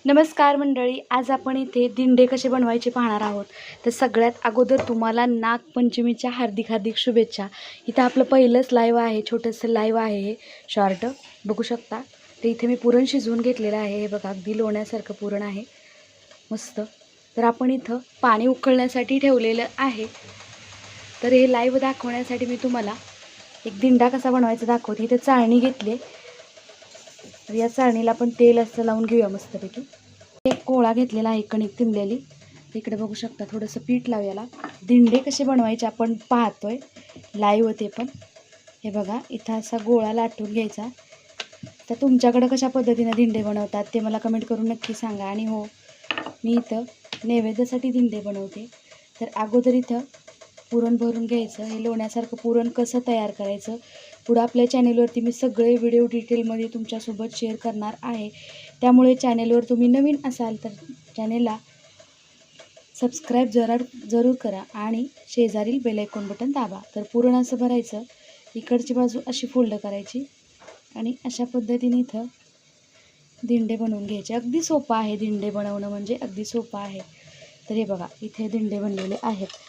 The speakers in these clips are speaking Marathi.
नमस्कार मंडळी, आज आपण इथे दिंडे कसे बनवायचे पाहणार आहोत। तर सगळ्यात अगोदर तुम्हाला नागपंचमीच्या हार्दिक हार्दिक शुभेच्छा। इथं आपलं पहिलंच लाईव्ह आहे, छोटंसं लाईव्ह आहे, हे शॉर्ट बघू शकता। तर इथे मी पुरण शिजवून घेतलेलं आहे, हे बघा अगदी लोण्यासारखं पुरण आहे मस्त। तर आपण इथं पाणी उकळण्यासाठी ठेवलेलं आहे। तर हे लाईव्ह दाखवण्यासाठी मी तुम्हाला एक दिंडा कसा बनवायचा दाखवते। इथे चाळणी घेतली, तर या चाळणीला आपण तेल असं लावून घेऊया मस्तपैकी। एक गोळा घेतलेला आहे कणिक तिंबलेली, इकडे बघू शकता थोडंसं पीठ लावूयाला। दिंडे कसे बनवायचे आपण पाहतोय लाईव्ह, ते पण हे बघा इथं असा गोळा लाटून घ्यायचा। तर तुमच्याकडे कशा पद्धतीने दिंडे बनवतात ते मला कमेंट करून नक्की सांगा। आणि हो, मी इथं नैवेद्यासाठी दिंडे बनवते। तर अगोदर इथं पुरण भरून घ्यायचं, हे लोण्यासारखं पुरण कसं तयार करायचं पुढं आपल्या चॅनेलवरती मी सगळे व्हिडिओ डिटेलमध्ये तुमच्यासोबत शेअर करणार आहे। त्यामुळे चॅनेलवर तुम्ही नवीन असाल तर चॅनेलला सबस्क्राईब जरूर करा आणि शेजारील बेल आयकॉन बटन दाबा। तर पुरण असं भरायचं, इकडची बाजू अशी फोल्ड करायची आणि अशा पद्धतीने इथं दिंडे बनवून घ्यायचे। अगदी सोपं आहे दिंडे बनवणं, म्हणजे अगदी सोपं आहे। तर हे बघा इथे दिंडे बनलेले आहेत।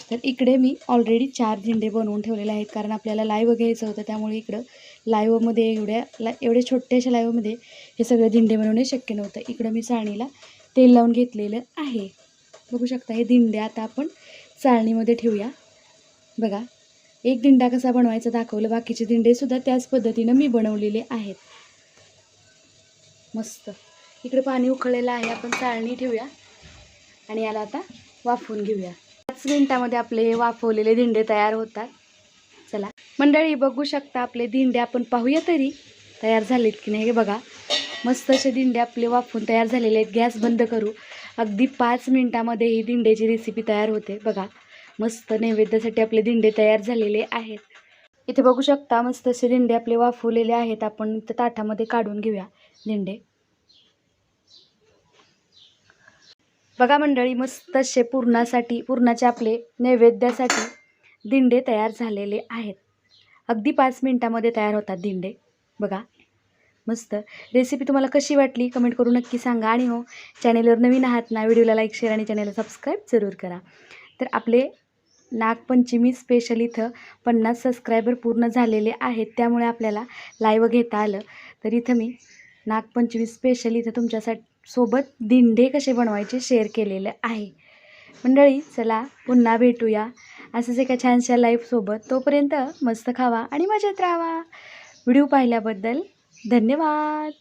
तर इकडे मी ऑलरेडी 4 दिंडे बनवून ठेवलेले आहेत, कारण आपल्याला लाईव्ह घ्यायचं होतं। त्यामुळे इकडं लाईव्हमध्ये एवढ्या छोट्याशा लाईव्हमध्ये हे सगळे दिंडे बनवणे शक्य नव्हतं। इकडं मी चाळणीला तेल लावून घेतलेलं आहे, बघू शकता। हे दिंडे आता आपण चाळणीमध्ये ठेवूया। बघा एक दिंडा कसा बनवायचा दाखवलं, बाकीचे दिंडेसुद्धा त्याच पद्धतीनं मी बनवलेले आहेत मस्त। इकडे पाणी उकळलेलं आहे, आपण चाळणी ठेवूया आणि याला आता वाफवून घेऊया। 5 मिनिटामध्ये आपले वाफवलेले दिंडे तयार होतात। चला मंडळी, बघू शकता आपले दिंडे आपण पाहूया तरी तयार झालेत की नाही। हे बघा मस्त असे दिंडे आपले वाफवून तयार झालेले आहेत। गॅस बंद करू, अगदी 5 मिनिटामध्ये ही दिंड्याची रेसिपी तयार होते। बघा मस्त नैवेद्यासाठी आपले दिंडे तयार झालेले आहेत। इथे बघू शकता मस्त असे दिंडे आपले वाफवलेले आहेत। आपण इथं ताटामध्ये काढून घेऊया दिंडे। बघा मंडळी, मस्त असे पुरणाचे आपले नैवेद्यासाठी दिंडे तयार झालेले आहेत। अगदी 5 मिनिटामध्ये तयार होतात दिंडे। बघा मस्त। रेसिपी तुम्हाला कशी वाटली कमेंट करून नक्की सांगा। आणि हो, चॅनेलवर नवीन आहात ना, व्हिडिओला लाईक शेअर आणि चॅनेलला सबस्क्राईब जरूर करा। तर आपले नागपंचमी स्पेशल इथं 50 सबस्क्रायबर पूर्ण झालेले आहेत, त्यामुळे आपल्याला लाईव्ह घेता आलं। तर इथं मी नागपंचमी स्पेशल इथं तुमच्यासाठी सोबत दिंडे कसे बनवायचे शेअर केलेलं आहे मंडळी। चला पुन्हा भेटूया असंच एका छानशा लाईव्हसोबत। तोपर्यंत मस्त खावा आणि मजेत राहावा। व्हिडिओ पाहिल्याबद्दल धन्यवाद।